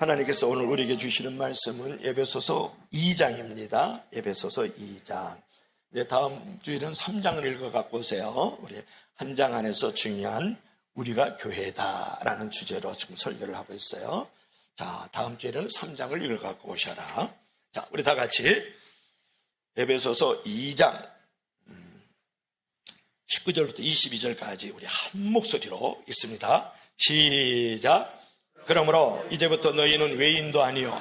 하나님께서 오늘 우리에게 주시는 말씀은 에베소서 2장입니다. 에베소서 2장. 다음 주에는 3장을 읽어갖고 오세요. 우리 한 장 안에서 중요한 우리가 교회다라는 주제로 지금 설교를 하고 있어요. 자, 다음 주에는 3장을 읽어갖고 오셔라. 자, 우리 다 같이 에베소서 2장 19절부터 22절까지 우리 한 목소리로 읽습니다. 시작. 그러므로 이제부터 너희는 외인도 아니요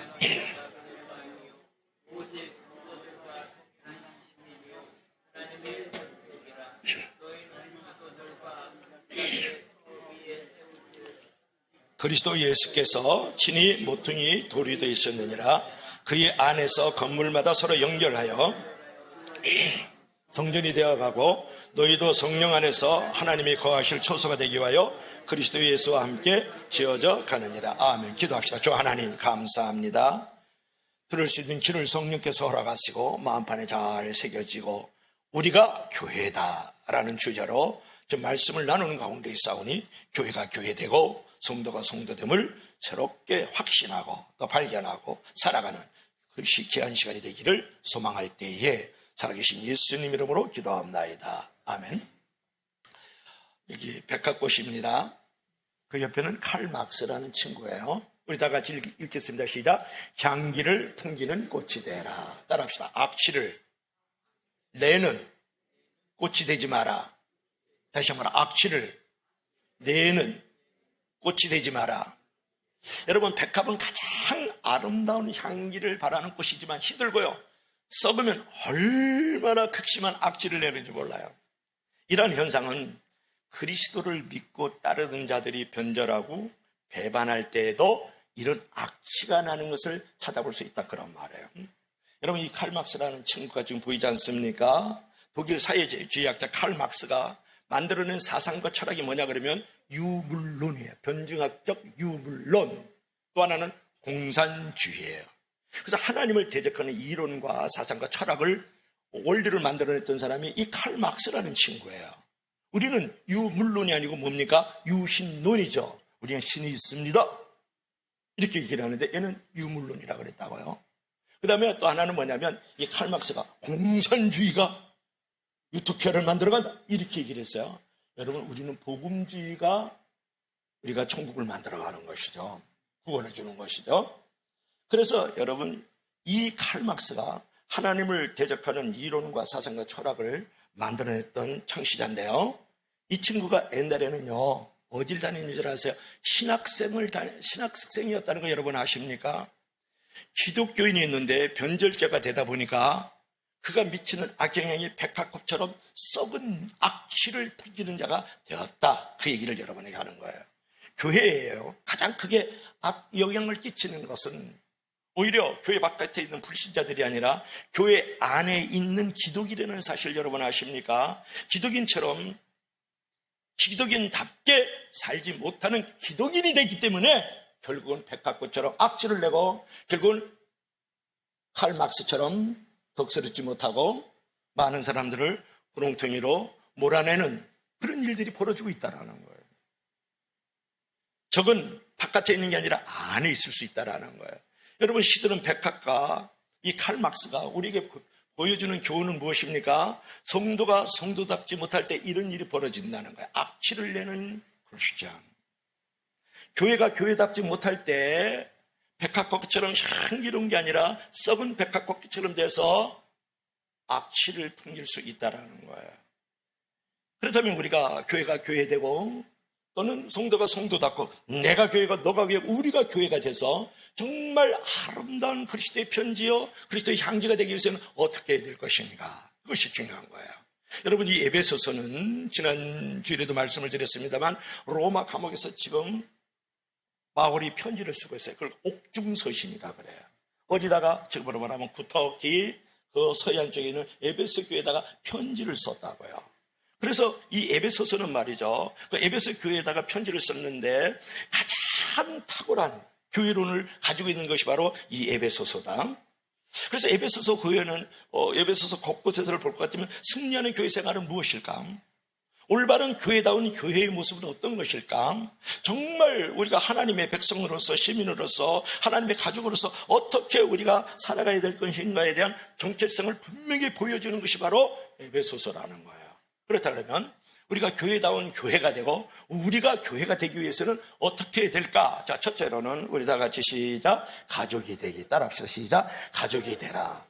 그리스도 예수께서 친히 모퉁이 돌이 되셨느니라. 그의 안에서 건물마다 서로 연결하여 성전이 되어가고 너희도 성령 안에서 하나님이 거하실 초소가 되기 위하여 그리스도 예수와 함께 지어져 가느니라. 아멘. 기도합시다. 주 하나님 감사합니다. 들을 수 있는 귀를 성령께서 허락하시고 마음판에 잘 새겨지고 우리가 교회다라는 주제로 좀 말씀을 나누는 가운데 있사오니 교회가 교회되고 성도가 성도됨을 새롭게 확신하고 또 발견하고 살아가는 그 귀한 시간이 되기를 소망할 때에 살아계신 예수님 이름으로 기도합나이다. 아멘. 여기 백합꽃입니다. 그 옆에는 칼 막스라는 친구예요. 우리 다 같이 읽겠습니다. 시작. 향기를 풍기는 꽃이 되라. 따라합시다. 악취를 내는 꽃이 되지 마라. 다시 한번 악취를 내는 꽃이 되지 마라. 여러분, 백합은 가장 아름다운 향기를 바라는 꽃이지만 시들고요, 썩으면 얼마나 극심한 악취를 내는지 몰라요. 이러한 현상은 그리스도를 믿고 따르는 자들이 변절하고 배반할 때에도 이런 악취가 나는 것을 찾아볼 수 있다, 그런 말이에요. 여러분, 이 칼 막스라는 친구가 지금 보이지 않습니까? 독일 사회주의학자 칼 막스가 만들어낸 사상과 철학이 뭐냐 그러면 유물론이에요. 변증학적 유물론. 또 하나는 공산주의예요. 그래서 하나님을 대적하는 이론과 사상과 철학을 원리를 만들어냈던 사람이 이 칼 막스라는 친구예요. 우리는 유물론이 아니고 뭡니까? 유신론이죠. 우리는 신이 있습니다, 이렇게 얘기를 하는데 얘는 유물론이라고 그랬다고요. 그 다음에 또 하나는 뭐냐면 이 칼 막스가 공산주의가 유토피아를 만들어간다, 이렇게 얘기를 했어요. 여러분, 우리는 복음주의가 우리가 천국을 만들어가는 것이죠. 구원해 주는 것이죠. 그래서 여러분, 이 칼 막스가 하나님을 대적하는 이론과 사상과 철학을 만들어냈던 창시자인데요. 이 친구가 옛날에는요, 어딜 다니는 줄 아세요? 신학생이었다는 거 여러분 아십니까? 기독교인이 있는데 변절자가 되다 보니까 그가 미치는 악영향이 백합꽃처럼 썩은 악취를 풍기는 자가 되었다, 그 얘기를 여러분에게 하는 거예요. 교회예요. 가장 크게 악영향을 끼치는 것은 오히려 교회 바깥에 있는 불신자들이 아니라 교회 안에 있는 기독인이라는 사실 여러분 아십니까? 기독인처럼 기독인답게 살지 못하는 기독인이 되기 때문에 결국은 백합꽃처럼 악취를 내고 결국은 칼 막스처럼 덕스럽지 못하고 많은 사람들을 구렁텅이로 몰아내는 그런 일들이 벌어지고 있다는 거예요. 적은 바깥에 있는 게 아니라 안에 있을 수 있다는 거예요. 여러분, 시드는 백합과 이 칼 막스가 우리에게 보여주는 교훈은 무엇입니까? 성도가 성도답지 못할 때 이런 일이 벌어진다는 거예요. 악취를 내는 크리스찬. 교회가 교회답지 못할 때 백합꽃처럼 향기로운 게 아니라 썩은 백합꽃처럼 돼서 악취를 풍길 수 있다는 거예요. 그렇다면 우리가 교회가 교회되고 또는 성도가 성도답고 내가 교회가 너가 교회 우리가 교회가 돼서 정말 아름다운 그리스도의 편지요 그리스도의 향기가 되기 위해서는 어떻게 해야 될 것인가, 그것이 중요한 거예요. 여러분, 이 에베소서는 지난 주일에도 말씀을 드렸습니다만 로마 감옥에서 지금 바울이 편지를 쓰고 있어요. 그걸 옥중서신이다 그래요. 어디다가 지금으로 말하면 구터키 그 서해안 쪽에 있는 에베소 교회에다가 편지를 썼다고요. 그래서 이 에베소서는 말이죠, 그 에베소 교회에다가 편지를 썼는데 가장 탁월한 교회론을 가지고 있는 것이 바로 이 에베소서다. 그래서 에베소서 교회는 에베소서 곳곳에서를 볼 것 같으면 승리하는 교회 생활은 무엇일까? 올바른 교회다운 교회의 모습은 어떤 것일까? 정말 우리가 하나님의 백성으로서, 시민으로서, 하나님의 가족으로서 어떻게 우리가 살아가야 될 것인가에 대한 정체성을 분명히 보여주는 것이 바로 에베소서라는 거예요. 그렇다 그러면 우리가 교회다운 교회가 되고 우리가 교회가 되기 위해서는 어떻게 해야 될까? 자, 첫째로는 우리 다 같이 시작. 가족이 되기. 따라합시다. 시작. 가족이 되라.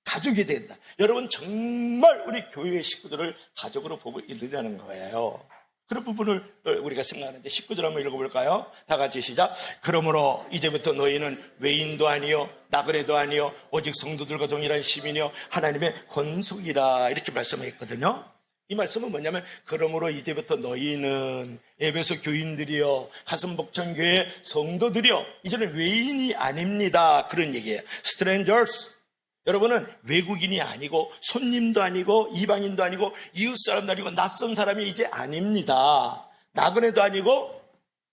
가족이 된다. 여러분 정말 우리 교회의 식구들을 가족으로 보고 있느냐는 거예요. 그런 부분을 우리가 생각하는데 19절 한번 읽어볼까요? 다 같이 시작. 그러므로 이제부터 너희는 외인도 아니요 나그네도 아니요 오직 성도들과 동일한 시민이요 하나님의 권속이라 이렇게 말씀했거든요. 이 말씀은 뭐냐면 그러므로 이제부터 너희는 에베소 교인들이요 가슴복창교회 성도들이요 이제는 외인이 아닙니다. 그런 얘기예요. strangers. 여러분은 외국인이 아니고 손님도 아니고 이방인도 아니고 이웃 사람도 아니고 낯선 사람이 이제 아닙니다. 나그네도 아니고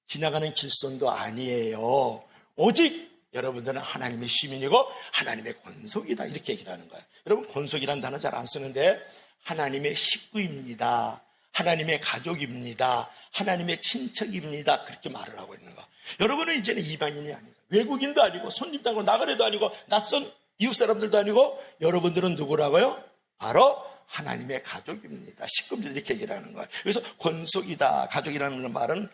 지나가는 길손도 아니에요. 오직 여러분들은 하나님의 시민이고 하나님의 권속이다 이렇게 얘기를 하는 거예요. 여러분 권속이라는 단어 잘 안 쓰는데 하나님의 식구입니다. 하나님의 가족입니다. 하나님의 친척입니다. 그렇게 말을 하고 있는 거예요. 여러분은 이제는 이방인이 아니고 외국인도 아니고 손님도 아니고 나그네도 아니고 낯선 이웃 사람들도 아니고 여러분들은 누구라고요? 바로 하나님의 가족입니다. 식구들 이렇게 얘기를 하는 거예요. 그래서 권속이다. 가족이라는 말은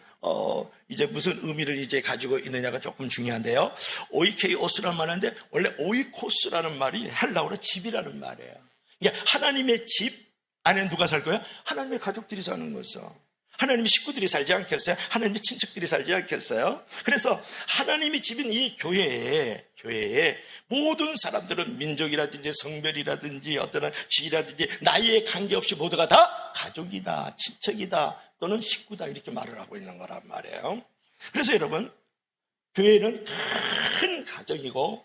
이제 무슨 의미를 이제 가지고 있느냐가 조금 중요한데요. 오이케이오스라는 말인데 원래 오이코스라는 말이 헬라어로 집이라는 말이에요. 그러니까 하나님의 집 안에 누가 살 거예요? 하나님의 가족들이 사는 거죠. 하나님의 식구들이 살지 않겠어요? 하나님의 친척들이 살지 않겠어요? 그래서 하나님의 집인 이 교회에 모든 사람들은 민족이라든지 성별이라든지 어떤 지위라든지 나이에 관계없이 모두가 다 가족이다, 친척이다 또는 식구다 이렇게 말을 하고 있는 거란 말이에요. 그래서 여러분 교회는 큰 가정이고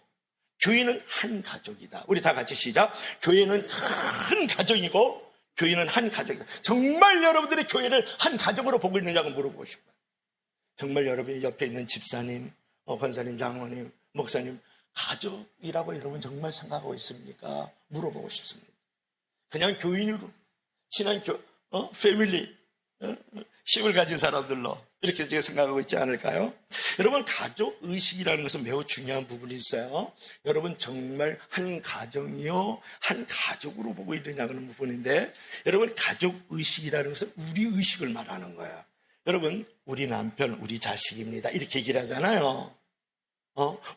교회는 한 가족이다. 우리 다 같이 시작. 교회는 큰 가정이고 교회는 한 가족이다. 정말 여러분들의 교회를 한 가족으로 보고 있느냐고 물어보고 싶어요. 정말 여러분이 옆에 있는 집사님, 권사님, 장로님, 목사님 가족이라고 여러분 정말 생각하고 있습니까? 물어보고 싶습니다. 그냥 교인으로 친한 패밀리 식을 가진 사람들로 이렇게 제가 생각하고 있지 않을까요? 여러분 가족 의식이라는 것은 매우 중요한 부분이 있어요. 여러분 정말 한 가정이요 한 가족으로 보고 있느냐는 부분인데 여러분 가족 의식이라는 것은 우리 의식을 말하는 거예요. 여러분 우리 남편 우리 자식입니다 이렇게 얘기를 하잖아요.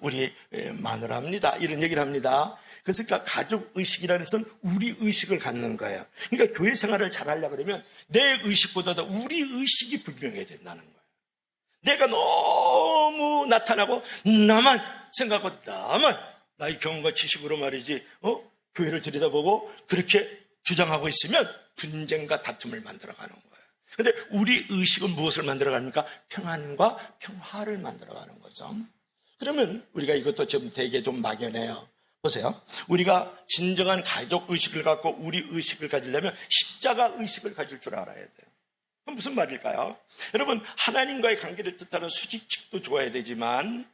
우리 마누라입니다 이런 얘기를 합니다. 그러니까 가족 의식이라는 것은 우리 의식을 갖는 거예요. 그러니까 교회 생활을 잘 하려고 그러면 내 의식보다도 우리 의식이 분명해야 된다는 거예요. 내가 너무 나타나고 나만 생각하고 나만 나의 경험과 지식으로 말이지 교회를 들여다보고 그렇게 주장하고 있으면 분쟁과 다툼을 만들어가는 거예요. 그런데 우리 의식은 무엇을 만들어갑니까? 평안과 평화를 만들어가는 거죠. 그러면 우리가 이것도 좀 되게 좀 막연해요. 보세요. 우리가 진정한 가족 의식을 갖고 우리 의식을 가지려면 십자가 의식을 가질 줄 알아야 돼요. 그럼 무슨 말일까요? 여러분 하나님과의 관계를 뜻하는 수직칙도 좋아야 되지만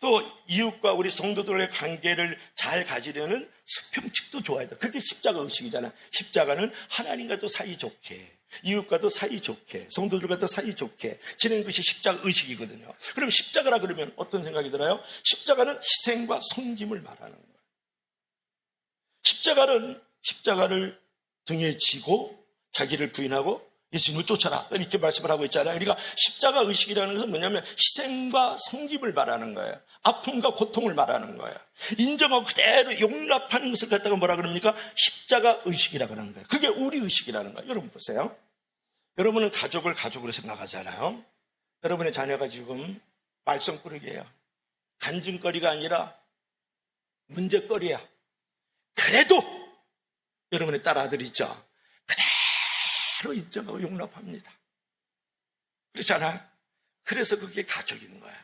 또 이웃과 우리 성도들의 관계를 잘 가지려는 수평칙도 좋아야 돼요. 그게 십자가 의식이잖아요. 십자가는 하나님과도 사이좋게 이웃과도 사이좋게 성도들과도 사이좋게 지내는 것이 십자가 의식이거든요. 그럼 십자가라 그러면 어떤 생각이 들어요? 십자가는 희생과 섬김을 말하는 거예요. 십자가를 등에 지고 자기를 부인하고 예수님을 쫓아라 이렇게 말씀을 하고 있잖아요. 그러니까 십자가 의식이라는 것은 뭐냐면 희생과 섬김을 말하는 거예요. 아픔과 고통을 말하는 거예요. 인정하고 그대로 용납하는 것을 갖다가 뭐라 그럽니까? 십자가 의식이라고 하는 거예요. 그게 우리 의식이라는 거예요. 여러분 보세요. 여러분은 가족을 가족으로 생각하잖아요. 여러분의 자녀가 지금 말썽꾸러기예요. 간증거리가 아니라 문제거리야. 그래도 여러분의 딸 아들 있죠. 그대로 인정하고 용납합니다. 그렇잖아요. 그래서 그게 가족인 거야.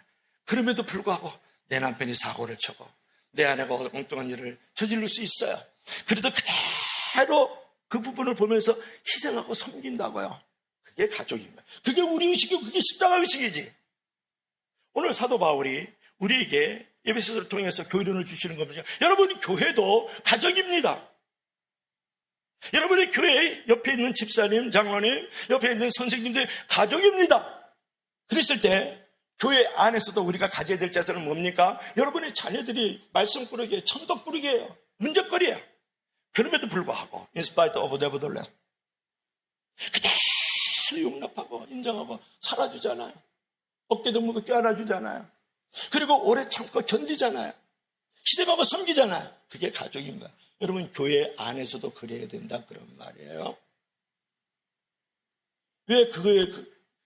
그럼에도 불구하고 내 남편이 사고를 쳐고 내 아내가 엉뚱한 일을 저지를 수 있어요. 그래도 그대로 그 부분을 보면서 희생하고 섬긴다고요. 그게 가족인 거야. 그게 우리 의식이고 그게 십자가 의식이지. 오늘 사도 바울이 우리에게 에베소서를 통해서 교훈을 주시는 겁니다. 여러분 교회도 가족입니다. 여러분의 교회 옆에 있는 집사님, 장로님, 옆에 있는 선생님들 가족입니다. 그랬을 때 교회 안에서도 우리가 가져야 될 자세는 뭡니까? 여러분의 자녀들이 말썽꾸러기예요. 천덕꾸러기예요. 문제거리예요. 그럼에도 불구하고 in spite of nevertheless 그대로 용납하고 인정하고 살아주잖아요. 어깨도 무겁게 껴안아주잖아요. 그리고 오래 참고 견디잖아요. 희생하고 섬기잖아요. 그게 가족인 거예요. 여러분 교회 안에서도 그래야 된다 그런 말이에요. 왜 그거에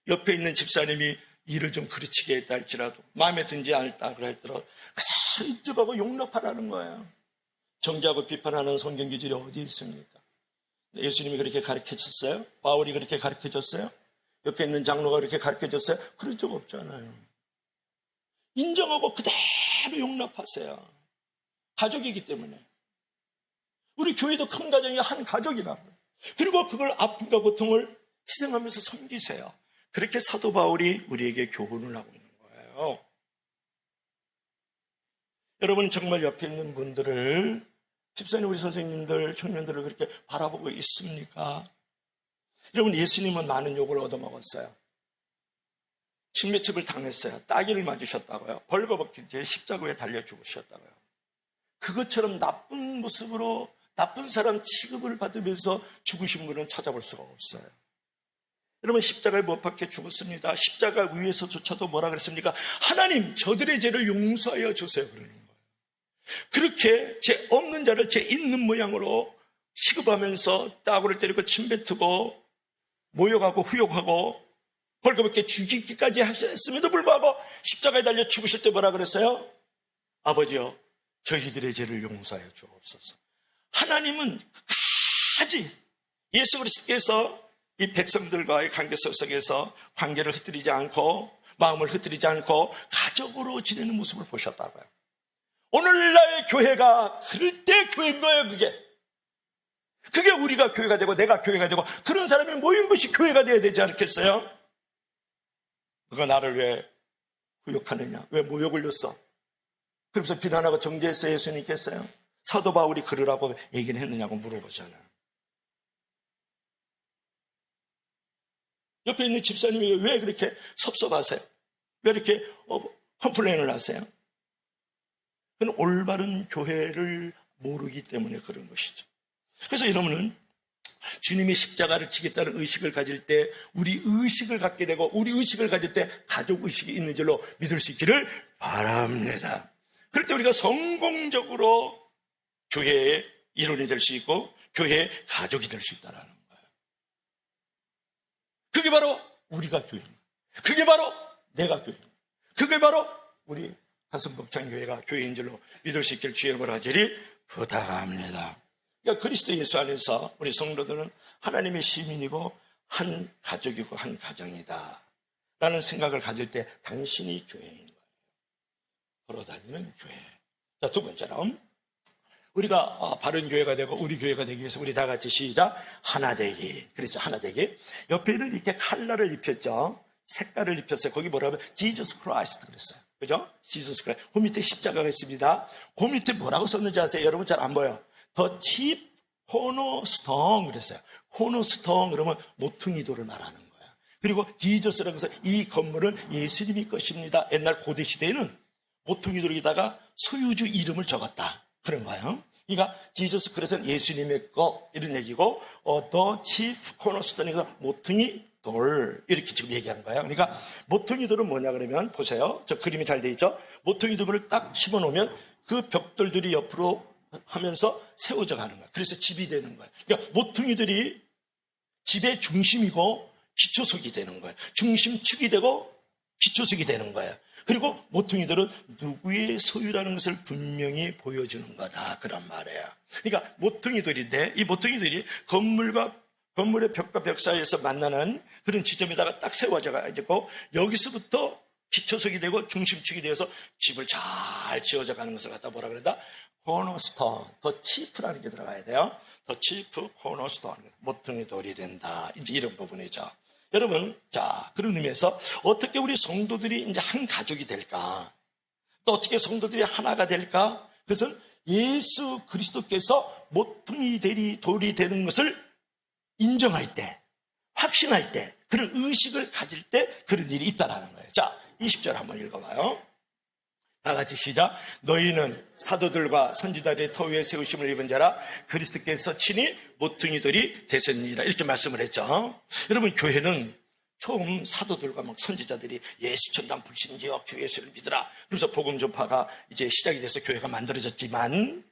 옆에 있는 집사님이 일을 좀 그르치게 했다 할지라도 마음에 든지 않다 할지라도 그대로 인정하고 용납하라는 거예요. 정죄하고 비판하는 성경 기준이 어디 있습니까? 예수님이 그렇게 가르쳐줬어요? 바울이 그렇게 가르쳐줬어요? 옆에 있는 장로가 그렇게 가르쳐줬어요? 그런 적 없잖아요. 인정하고 그대로 용납하세요. 가족이기 때문에. 우리 교회도 큰 가정이 한 가족이라고요. 그리고 그걸 아픔과 고통을 희생하면서 섬기세요. 그렇게 사도 바울이 우리에게 교훈을 하고 있는 거예요. 여러분 정말 옆에 있는 분들을, 집사님, 우리 선생님들, 청년들을 그렇게 바라보고 있습니까? 여러분 예수님은 많은 욕을 얻어먹었어요. 침매첩을 당했어요. 따귀를 맞으셨다고요. 벌거벗긴 채 십자가에 달려 죽으셨다고요. 그것처럼 나쁜 모습으로 나쁜 사람 취급을 받으면서 죽으신 분은 찾아볼 수가 없어요. 여러분 십자가에 못 박혀 죽었습니다. 십자가 위에서조차도 뭐라 그랬습니까? 하나님 저들의 죄를 용서하여 주세요 그러는 거예요. 그렇게 죄 없는 자를 죄 있는 모양으로 취급하면서 따구를 때리고 침뱉고 모욕하고 후욕하고 벌거벗게 죽이기까지 하셨음에도 불구하고 십자가에 달려 죽으실 때 뭐라 그랬어요? 아버지여 저희들의 죄를 용서하여 주옵소서. 하나님은 끝까지 예수 그리스도께서 이 백성들과의 관계 속에서 관계를 흩뜨리지 않고 마음을 흩뜨리지 않고 가족으로 지내는 모습을 보셨다고요. 오늘날 교회가 그럴 때 교회인 거예요. 그게 우리가 교회가 되고 내가 교회가 되고 그런 사람이 모인 것이 교회가 되어야 되지 않겠어요? 그가 나를 왜 후욕하느냐? 왜 모욕을 줬어? 그러면서 비난하고 정죄했어요? 예수님께서요? 사도 바울이 그러라고 얘기를 했느냐고 물어보잖아요. 옆에 있는 집사님이 왜 그렇게 섭섭하세요? 왜 이렇게 컴플레인을 하세요? 그건 올바른 교회를 모르기 때문에 그런 것이죠. 그래서 여러분은 주님이 십자가를 지겠다는 의식을 가질 때 우리 의식을 갖게 되고 우리 의식을 가질 때 가족 의식이 있는 줄로 믿을 수 있기를 바랍니다. 그럴 때 우리가 성공적으로 교회의 일원이 될 수 있고 교회의 가족이 될 수 있다는 거예요. 그게 바로 우리가 교회입니다. 그게 바로 내가 교회입니다. 그게 바로 우리 가슴벅찬교회가 교회인 줄로 믿을 수 있기를 주의 이름으로 하시리 부탁합니다. 그러니까 그리스도 예수 안에서 우리 성도들은 하나님의 시민이고 한 가족이고 한 가정이다 라는 생각을 가질 때 당신이 교회인 거예요. 걸어다니는 교회. 자, 두 번째로 우리가 바른 교회가 되고 우리 교회가 되기 위해서 우리 다 같이 시작. 하나 되기. 그렇죠. 하나 되기. 옆에는 이렇게 컬러를 입혔죠. 색깔을 입혔어요. 거기 뭐라고 하면 Jesus Christ 그랬어요. 그죠? Jesus Christ. 그 밑에 십자가가 있습니다. 그 밑에 뭐라고 썼는지 아세요? 여러분 잘 안 보여. The chief cornerstone 그랬어요. cornerstone 그러면 모퉁이돌을 말하는 거야. 그리고 Jesus라고 해서 이 건물은 예수님이 것입니다. 옛날 고대 시대에는 모퉁이돌에다가 소유주 이름을 적었다. 그런 거예요. 그러니까 Jesus 그래서 예수님의 것 이런 얘기고 The chief cornerstone이니까 모퉁이 돌 이렇게 지금 얘기하는 거예요. 그러니까 모퉁이 돌은 뭐냐 그러면 보세요. 저 그림이 잘 돼 있죠. 모퉁이 돌을 딱 심어 놓으면 그 벽돌들이 옆으로 하면서 세워져 가는 거예요. 그래서 집이 되는 거예요. 그러니까 모퉁이들이 집의 중심이고 기초석이 되는 거예요. 중심축이 되고 기초석이 되는 거예요. 그리고 모퉁이들은 누구의 소유라는 것을 분명히 보여주는 거다 그런 말이에요. 그러니까 모퉁이돌인데 이 모퉁이들이 건물의 벽과 벽 사이에서 만나는 그런 지점에다가 딱 세워져 가지고 여기서부터 기초석이 되고 중심축이 되어서 집을 잘 지어져 가는 것을 갖다 뭐라 그런다? 코너스톤, 더 치프라는 게 들어가야 돼요. 더 치프 코너스톤, 모퉁이 돌이 된다. 이제 이런 부분이죠. 여러분, 자, 그런 의미에서 어떻게 우리 성도들이 이제 한 가족이 될까? 또 어떻게 성도들이 하나가 될까? 그것은 예수 그리스도께서 모퉁이 돌이 되는 것을 인정할 때, 확신할 때, 그런 의식을 가질 때 그런 일이 있다라는 거예요. 자, 20절 한번 읽어봐요. 다 같이 시작. 너희는 사도들과 선지자들의 터 위에 세우심을 입은 자라 그리스도께서 친히 모퉁이 돌이 되셨느니라. 이렇게 말씀을 했죠. 여러분, 교회는 처음 사도들과 막 선지자들이 예수 천당 불신지역 주 예수를 믿으라. 그래서 복음 전파가 이제 시작이 돼서 교회가 만들어졌지만,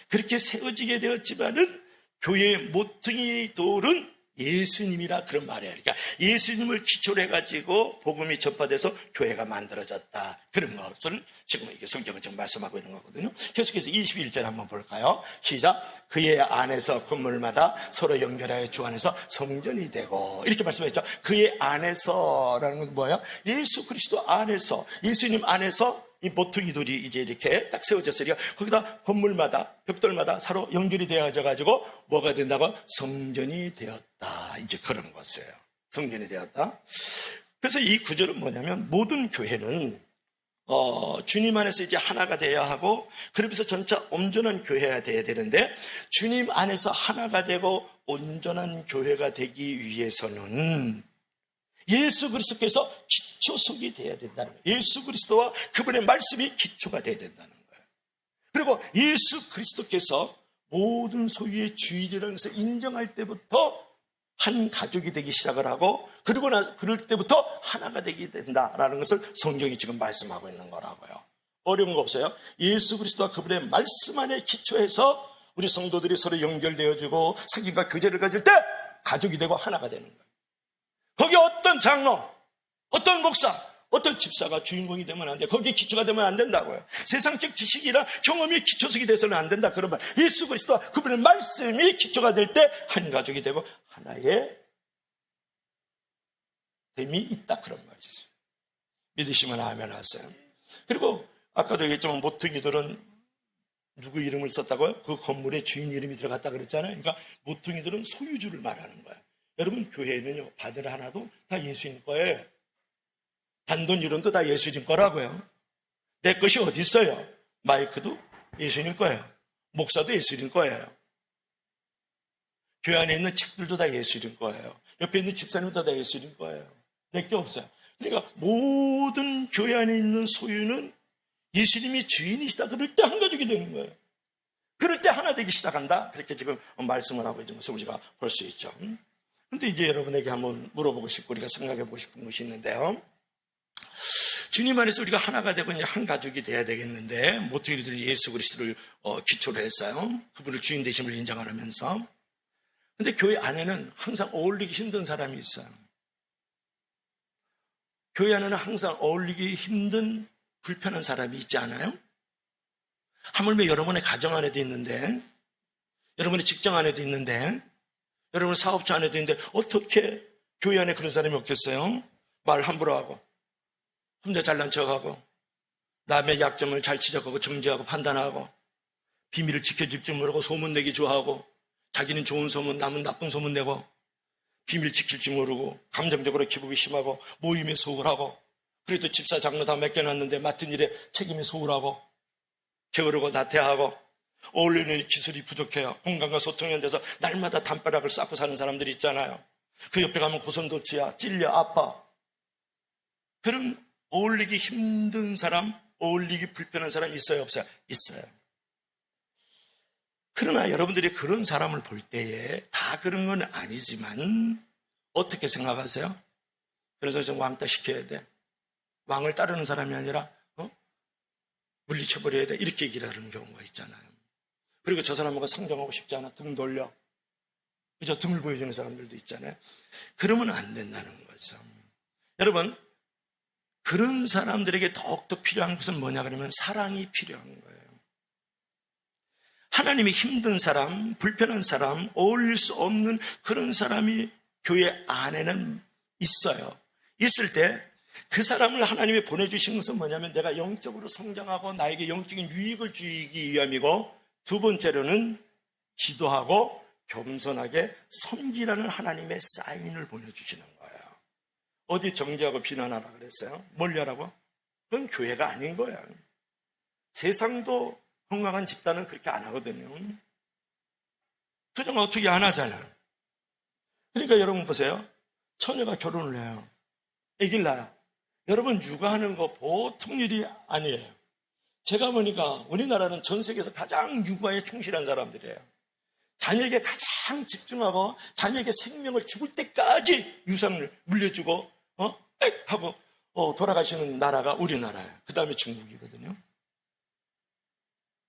그렇게 세워지게 되었지만은 교회의 모퉁이 돌은 예수님이라 그런 말이에요. 그러니까 예수님을 기초로 해가지고 복음이 전파돼서 교회가 만들어졌다. 그런 것을 지금 이게 성경은 지금 말씀하고 있는 거거든요. 계속해서 21절 한번 볼까요? 시작. 그의 안에서 건물마다 서로 연결하여 주 안에서 성전이 되고, 이렇게 말씀했죠. 그의 안에서라는 건 뭐예요? 예수 그리스도 안에서, 예수님 안에서 이 모퉁이 돌이 이제 이렇게 딱 세워졌으니까 거기다 건물마다, 벽돌마다 서로 연결이 되어져 가지고 뭐가 된다고? 성전이 되었다. 이제 그런 것이에요. 성전이 되었다. 그래서 이 구절은 뭐냐면, 모든 교회는 주님 안에서 이제 하나가 돼야 하고, 그러면서 전체 온전한 교회가 돼야 되는데, 주님 안에서 하나가 되고 온전한 교회가 되기 위해서는 예수 그리스도께서 기초석이 되어야 된다는 거예요. 예수 그리스도와 그분의 말씀이 기초가 되어야 된다는 거예요. 그리고 예수 그리스도께서 모든 소유의 주인이라는 것을 인정할 때부터 한 가족이 되기 시작을 하고, 그리고 그럴 때부터 하나가 되게 된다라는 것을 성경이 지금 말씀하고 있는 거라고요. 어려운 거 없어요. 예수 그리스도와 그분의 말씀 안에 기초해서 우리 성도들이 서로 연결되어지고 사귐과 교제를 가질 때 가족이 되고 하나가 되는 거예요. 거기 어떤 장로, 어떤 목사, 어떤 집사가 주인공이 되면 안 돼. 거기에 기초가 되면 안 된다고요. 세상적 지식이나 경험이 기초석이 돼서는 안 된다. 그런 말. 예수 그리스도와 그분의 말씀이 기초가 될 때 한 가족이 되고 하나의 됨이 있다. 그런 말이죠. 믿으시면 아멘 하세요. 그리고 아까도 얘기했지만 모퉁이들은 누구 이름을 썼다고요? 그 건물에 주인 이름이 들어갔다 그랬잖아요. 그러니까 모퉁이들은 소유주를 말하는 거예요. 여러분, 교회는요, 바늘 하나도 다 예수님 거예요. 단돈 1원도 다 예수님 거라고요. 내 것이 어디 있어요? 마이크도 예수님 거예요. 목사도 예수님 거예요. 교회 안에 있는 책들도 다 예수님 거예요. 옆에 있는 집사님도 다 예수님 거예요. 내 게 없어요. 그러니까 모든 교회 안에 있는 소유는 예수님이 주인이시다. 그럴 때 한 가족이 되는 거예요. 그럴 때 하나 되기 시작한다. 그렇게 지금 말씀을 하고 있는 것을 우리가 볼 수 있죠. 그런데 이제 여러분에게 한번 물어보고 싶고 우리가 생각해 보고 싶은 것이 있는데요. 주님 안에서 우리가 하나가 되고 이제 한 가족이 돼야 되겠는데, 모퉁이들이 예수 그리스도를 기초로 했어요. 그분을 주인 되심을 인정하면서. 근데 교회 안에는 항상 어울리기 힘든 사람이 있어요. 교회 안에는 항상 어울리기 힘든 불편한 사람이 있지 않아요? 하물며 여러분의 가정 안에도 있는데, 여러분의 직장 안에도 있는데, 여러분의 사업자 안에도 있는데, 어떻게 교회 안에 그런 사람이 없겠어요? 말 함부로 하고, 혼자 잘난 척하고, 남의 약점을 잘 지적하고 정죄하고 판단하고, 비밀을 지켜줄 줄 모르고 소문내기 좋아하고, 자기는 좋은 소문, 남은 나쁜 소문 내고, 비밀 지킬 줄 모르고, 감정적으로 기복이 심하고, 모임에 소홀하고, 그래도 집사 장로 다 맡겨놨는데 맡은 일에 책임에 소홀하고, 게으르고 나태하고, 어울리는 기술이 부족해요. 공간과 소통이 안 돼서 날마다 담벼락을 쌓고 사는 사람들이 있잖아요. 그 옆에 가면 고선도치야, 찔려, 아파. 그런 어울리기 힘든 사람, 어울리기 불편한 사람 있어요, 없어요? 있어요. 그러나 여러분들이 그런 사람을 볼 때에 다 그런 건 아니지만 어떻게 생각하세요? 그래서 좀 왕따 시켜야 돼. 왕을 따르는 사람이 아니라 물리쳐버려야 돼. 이렇게 얘기를 하는 경우가 있잖아요. 그리고 저 사람하고 상정하고 싶지 않아. 등 돌려. 그저 등을 보여주는 사람들도 있잖아요. 그러면 안 된다는 거죠. 여러분, 그런 사람들에게 더욱더 필요한 것은 뭐냐 그러면 사랑이 필요한 거예요. 하나님이 힘든 사람, 불편한 사람, 어울릴 수 없는 그런 사람이 교회 안에는 있어요. 있을 때 그 사람을 하나님이 보내주신 것은 뭐냐면 내가 영적으로 성장하고 나에게 영적인 유익을 주기 위함이고, 두 번째로는 기도하고 겸손하게 섬기라는 하나님의 사인을 보내주시는 거예요. 어디 정죄하고 비난하라 그랬어요? 멀리 하라고? 그건 교회가 아닌 거예요. 세상도 건강한 집단은 그렇게 안 하거든요. 그냥 어떻게 안 하잖아. 그러니까 여러분 보세요. 처녀가 결혼을 해요. 아기를 낳아요. 여러분 육아하는 거 보통 일이 아니에요. 제가 보니까 우리나라는 전 세계에서 가장 육아에 충실한 사람들이에요. 자녀에게 가장 집중하고 자녀에게 생명을 죽을 때까지 유산을 물려주고 하고 돌아가시는 나라가 우리나라예요. 그 다음에 중국이거든요.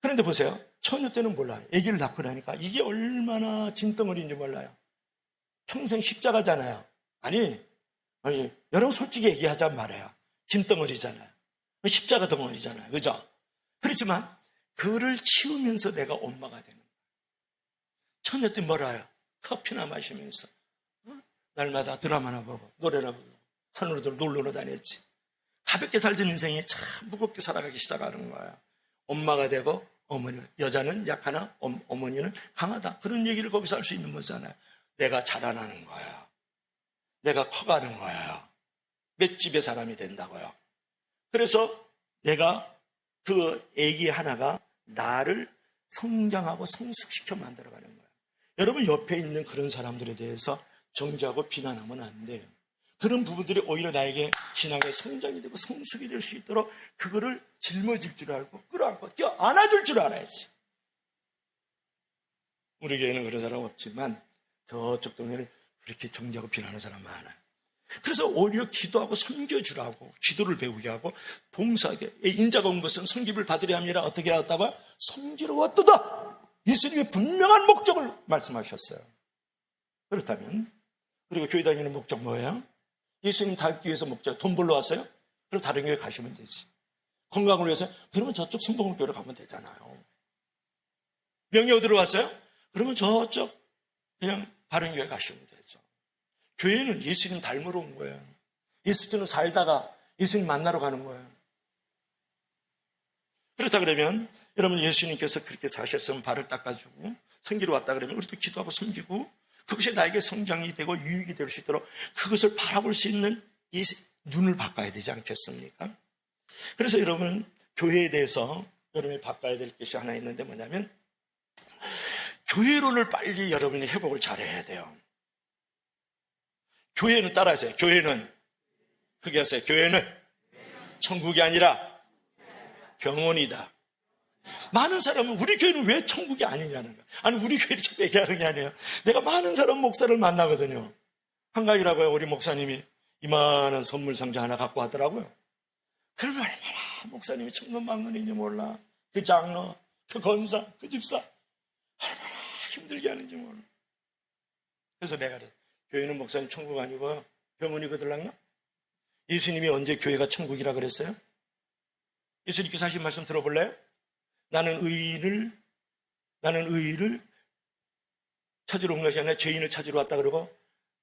그런데 보세요. 처녀 때는 몰라요. 아기를 낳고 나니까 이게 얼마나 짐덩어리인지 몰라요. 평생 십자가잖아요. 아니 여러분 솔직히 얘기하자면 말이에요. 짐덩어리잖아요. 십자가 덩어리잖아요. 그죠? 그렇지만 그를 키우면서 내가 엄마가 되는 거예요. 처녀 때 뭐라요? 커피나 마시면서 날마다 드라마나 보고 노래나 부르고 산으로들 놀러 다녔지. 가볍게 살던 인생이 참 무겁게 살아가기 시작하는 거예요. 엄마가 되고 어머니, 여자는 약하나 어머니는 강하다. 그런 얘기를 거기서 할 수 있는 거잖아요. 내가 자라나는 거예요. 내가 커가는 거예요. 맷집의 사람이 된다고요. 그래서 내가 그 애기 하나가 나를 성장하고 성숙시켜 만들어가는 거예요. 여러분 옆에 있는 그런 사람들에 대해서 정죄하고 비난하면 안 돼요. 그런 부분들이 오히려 나에게 신앙의 성장이 되고 성숙이 될 수 있도록 그거를 짊어질 줄 알고 끌어안고 안아줄 줄 알아야지. 우리 교회는 그런 사람 없지만 저쪽 동네를 그렇게 정죄하고 비난하는 사람 많아요. 그래서 오히려 기도하고 섬겨주라고 기도를 배우게 하고 봉사하게 인자가 온 것은 섬김을 받으려 함이라 어떻게 하였다고요? 섬기러 왔도다. 예수님의 분명한 목적을 말씀하셨어요. 그렇다면 그리고 교회 다니는 목적 뭐예요? 예수님 닮기 위해서 목적 돈 벌러 왔어요? 그럼 다른 교회 가시면 되지. 건강을 위해서 그러면 저쪽 성공교회로 가면 되잖아요. 명예 얻으러 왔어요? 그러면 저쪽 그냥 다른 교회 가시면 되죠. 교회는 예수님 닮으러 온 거예요. 예수님은 살다가 예수님 만나러 가는 거예요. 그렇다 그러면 여러분 예수님께서 그렇게 사셨으면 발을 닦아주고 섬기러 왔다 그러면 우리도 기도하고 섬기고 그것이 나에게 성장이 되고 유익이 될 수 있도록 그것을 바라볼 수 있는 이 눈을 바꿔야 되지 않겠습니까? 그래서 여러분 교회에 대해서 여러분이 바꿔야 될 것이 하나 있는데 뭐냐면 교회론을 빨리 여러분이 회복을 잘해야 돼요. 교회는 따라하세요. 교회는 크게 하세요. 교회는 천국이 아니라 병원이다. 많은 사람은 우리 교회는 왜 천국이 아니냐는 거야. 아니 우리 교회를 참 얘기하는 게 아니에요. 내가 많은 사람 목사를 만나거든요. 한가위라고요. 우리 목사님이 이만한 선물 상자 하나 갖고 왔더라고요. 그러면 얼마나 목사님이 천근만근인지 몰라. 그 장로, 그 권사, 그 집사 얼마나 힘들게 하는지 몰라. 그래서 내가 그래. 교회는 목사님 천국 아니고 병원이거들랑요. 예수님이 언제 교회가 천국이라 그랬어요? 예수님께서 하신 말씀 들어볼래요? 나는 의인을 찾으러 온 것이 아니라 죄인을 찾으러 왔다 그러고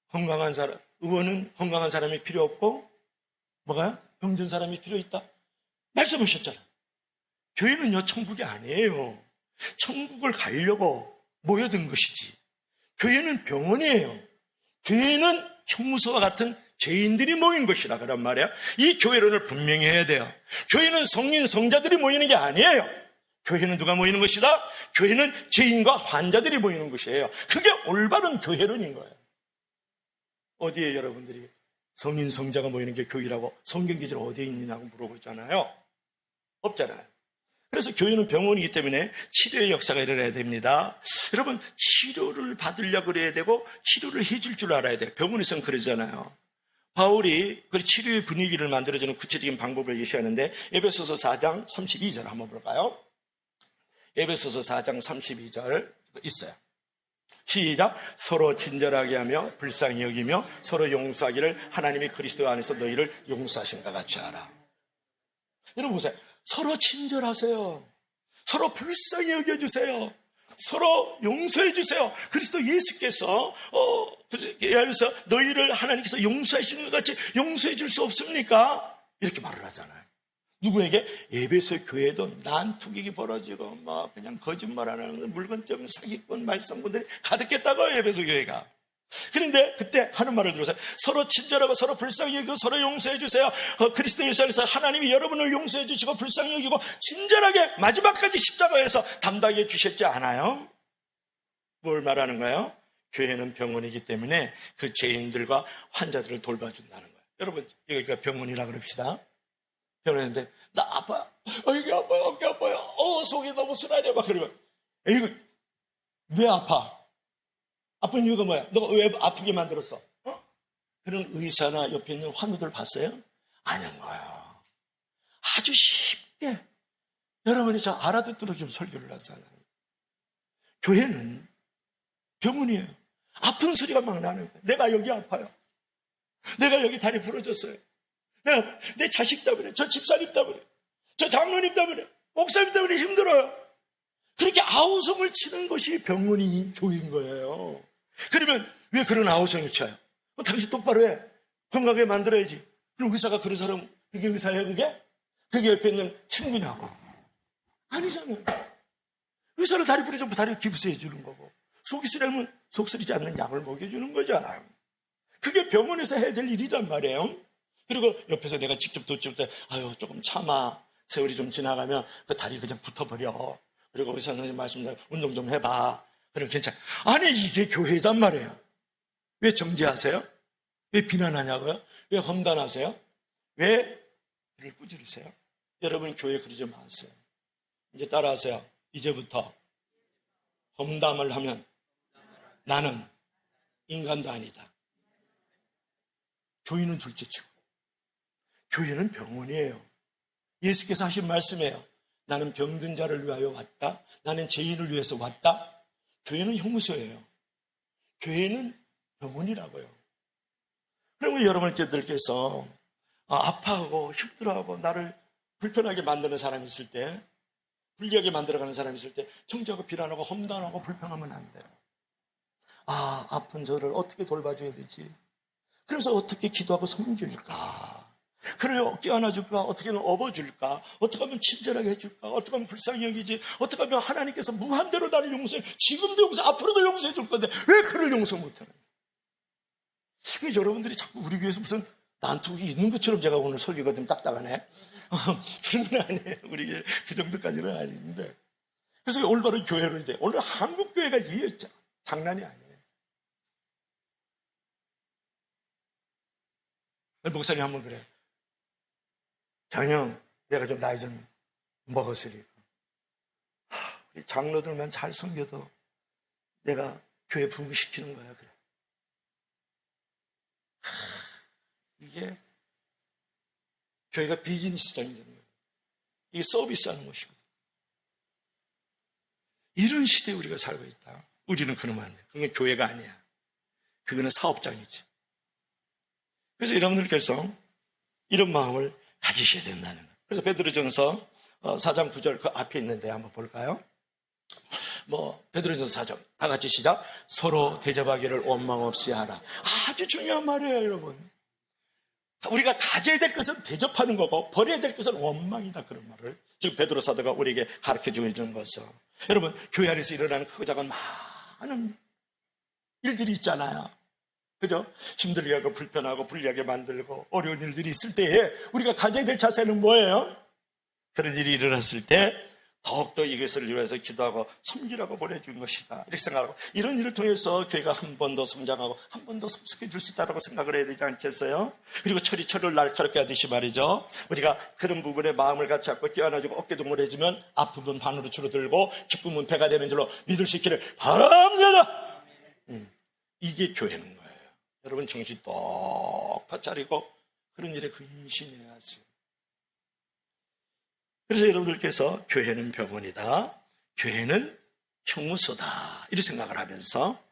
건강한 사람, 의원은 건강한 사람이 필요 없고 뭐가? 병든 사람이 필요 있다. 말씀하셨잖아. 교회는요 천국이 아니에요. 천국을 가려고 모여든 것이지. 교회는 병원이에요. 교회는 형무소와 같은 죄인들이 모인 것이라 그런 말이야. 이 교회론을 분명히 해야 돼요. 교회는 성인 성자들이 모이는 게 아니에요. 교회는 누가 모이는 것이다? 교회는 죄인과 환자들이 모이는 것이에요. 그게 올바른 교회론인 거예요. 어디에 여러분들이 성인 성자가 모이는 게 교회라고 성경기절 어디에 있느냐고 물어보잖아요. 없잖아요. 그래서 교회는 병원이기 때문에 치료의 역사가 일어나야 됩니다. 여러분 치료를 받으려고 그래야 되고 치료를 해줄 줄 알아야 돼요. 병원에서는 그러잖아요. 바울이 그 치료의 분위기를 만들어주는 구체적인 방법을 예시하는데 에베소서 4장 32절 한번 볼까요? 에베소서 4장 32절 있어요. 시작. 서로 친절하게 하며 불쌍히 여기며 서로 용서하기를 하나님이 그리스도 안에서 너희를 용서하신 것 같이 하라. 여러분 보세요. 서로 친절하세요. 서로 불쌍히 여겨주세요. 서로 용서해 주세요. 그리스도 예수께서 너희를 하나님께서 용서하시는 것 같이 용서해 줄 수 없습니까? 이렇게 말을 하잖아요. 누구에게? 에베소 교회도 난투격이 벌어지고 막 그냥 거짓말하는 물건점 사기꾼 말썽꾼들이 가득했다고요. 에베소 교회가. 그런데 그때 하는 말을 들으세요. 서로 친절하고 서로 불쌍히 여기고 서로 용서해 주세요. 그리스도 예수 안에서 하나님이 여러분을 용서해 주시고 불쌍히 여기고 친절하게 마지막까지 십자가에서 담당해 주셨지 않아요? 뭘 말하는가요? 교회는 병원이기 때문에 그 죄인들과 환자들을 돌봐준다는 거예요. 여러분, 여기가 병원이라 그럽시다. 병원인데 나 아파요. 여기 아파요. 어깨 아파요. 속이 너무 쓰라려. 막 그러면 이거 왜 아파? 아픈 이유가 뭐야? 너가 왜 아프게 만들었어? 그런 의사나 옆에 있는 환우들 봤어요? 아닌 거야. 아주 쉽게 여러분이 저 알아듣도록 좀 설교를 하잖아요. 교회는 병원이에요. 아픈 소리가 막 나는 거예요. 내가 여기 아파요. 내가 여기 다리 부러졌어요. 내가 내 자식 때문에, 저 집사님 때문에, 저 장로님 때문에, 목사님 때문에 힘들어요. 그렇게 아우성을 치는 것이 병원이 교회인 거예요. 그러면 왜 그런 아우성을 쳐요? 당신 똑바로 해. 건강하게 만들어야지. 그럼 의사가 그런 사람, 그게 의사예요, 그게? 그게 옆에 있는 친구냐고. 아니잖아요. 의사를 다리 부러지면 다리 기부스해 주는 거고, 속이 쓰려면 속 쓰리지 않는 약을 먹여주는 거잖아요. 그게 병원에서 해야 될 일이란 말이에요. 그리고 옆에서 내가 직접 도칠 때, 아유, 조금 참아. 세월이 좀 지나가면 그 다리 그냥 붙어버려. 그리고 의사 선생님 말씀대로 운동 좀 해봐. 그럼 괜찮아. 아니, 이게 교회단 말이에요. 왜 정죄하세요? 왜 비난하냐고요? 왜 험담하세요? 왜 이를 꾸짖으세요? 여러분, 교회 그러지 마세요. 이제 따라하세요. 이제부터 험담을 하면 나는 인간도 아니다. 교회는 둘째치고 교회는 병원이에요. 예수께서 하신 말씀이에요. 나는 병든 자를 위하여 왔다. 나는 죄인을 위해서 왔다. 교회는 형무소예요. 교회는 병원이라고요. 그러면 여러분께서 아파하고 힘들어하고 나를 불편하게 만드는 사람이 있을 때, 불리하게 만들어가는 사람이 있을 때 정죄하고 비난하고 험담하고 불평하면 안 돼요. 아픈 저를 어떻게 돌봐줘야 되지? 그래서 어떻게 기도하고 섬길까? 그를 껴안아줄까? 어떻게 하면 업어줄까? 어떻게 하면 친절하게 해줄까? 어떻게 하면 불쌍히 여기지? 어떻게 하면 하나님께서 무한대로 나를 용서해? 지금도 용서, 앞으로도 용서해 줄 건데 왜 그를 용서 못하는 거예요? 여러분들이 자꾸 우리 교회에서 무슨 난투기 있는 것처럼 제가 오늘 설교가 좀 딱딱하네. 그런 건 아니에요. 우리 교회 그 정도까지는 아닌데. 그래서 올바른 교회를 돼. 오늘 한국 교회가 이게 장난이 아니에요. 목사님 한번 그래요. 장형, 내가 좀 나이 좀 먹었으니까 우리 장로들만 잘 섬겨도 내가 교회 부흥시키는 거야. 그래. 이게 교회가 비즈니스장이 되는 거예요. 이게 서비스하는 것이거든요. 이런 시대에 우리가 살고 있다. 우리는 그러면 안 돼요. 그건 교회가 아니야. 그거는 사업장이지. 그래서 여러분들께서 이런 마음을 가지셔야 된다는 거예요. 그래서 베드로전서 4장 9절 그 앞에 있는데 한번 볼까요? 베드로전서 4장 다 같이 시작. 서로 대접하기를 원망 없이 하라. 아주 중요한 말이에요, 여러분. 우리가 가져야 될 것은 대접하는 거고 버려야 될 것은 원망이다, 그런 말을 지금 베드로 사도가 우리에게 가르쳐주고 있는 거죠. 여러분, 교회 안에서 일어나는 크고 작은 많은 일들이 있잖아요. 그죠? 힘들게 하고 불편하고 불리하게 만들고 어려운 일들이 있을 때에 우리가 가져야 될 자세는 뭐예요? 그런 일이 일어났을 때 더욱더 이것을 위해서 기도하고 섬기라고 보내준 것이다, 이렇게 생각하고, 이런 일을 통해서 교회가 한 번 더 성장하고 한 번 더 성숙해질 수 있다고 생각을 해야 되지 않겠어요? 그리고 철을 날카롭게 하듯이 말이죠, 우리가 그런 부분에 마음을 같이 잡고 껴안아주고 어깨동무해주면 아픔은 반으로 줄어들고 기쁨은 배가 되는 줄로 믿을 수 있기를 바랍니다. 이게 교회는 거예요. 여러분, 정신 똑바로 차리고 그런 일에 근신해야지. 그래서 여러분들께서 교회는 병원이다, 교회는 형무소다, 이렇게 생각을 하면서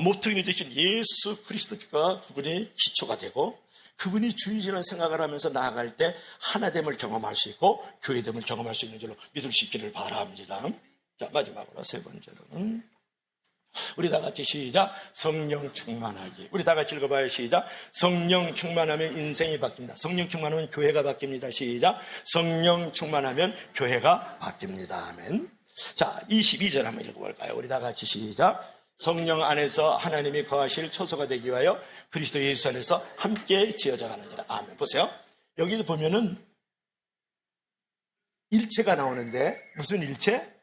모퉁이 되신 예수 그리스도가 그분이 기초가 되고 그분이 주인이라는 생각을 하면서 나아갈 때 하나됨을 경험할 수 있고 교회됨을 경험할 수 있는 줄로 믿을 수 있기를 바랍니다. 자, 마지막으로 세 번째로는 우리 다 같이 시작. 성령 충만하기. 우리 다 같이 읽어봐요. 시작. 성령 충만하면 인생이 바뀝니다. 성령 충만하면 교회가 바뀝니다. 시작. 성령 충만하면 교회가 바뀝니다. 아멘. 자, 22절 한번 읽어볼까요? 우리 다 같이 시작. 성령 안에서 하나님이 거하실 처소가 되기 위하여 그리스도 예수 안에서 함께 지어져 가느니라. 아멘. 보세요. 여기도 보면은 일체가 나오는데 무슨 일체?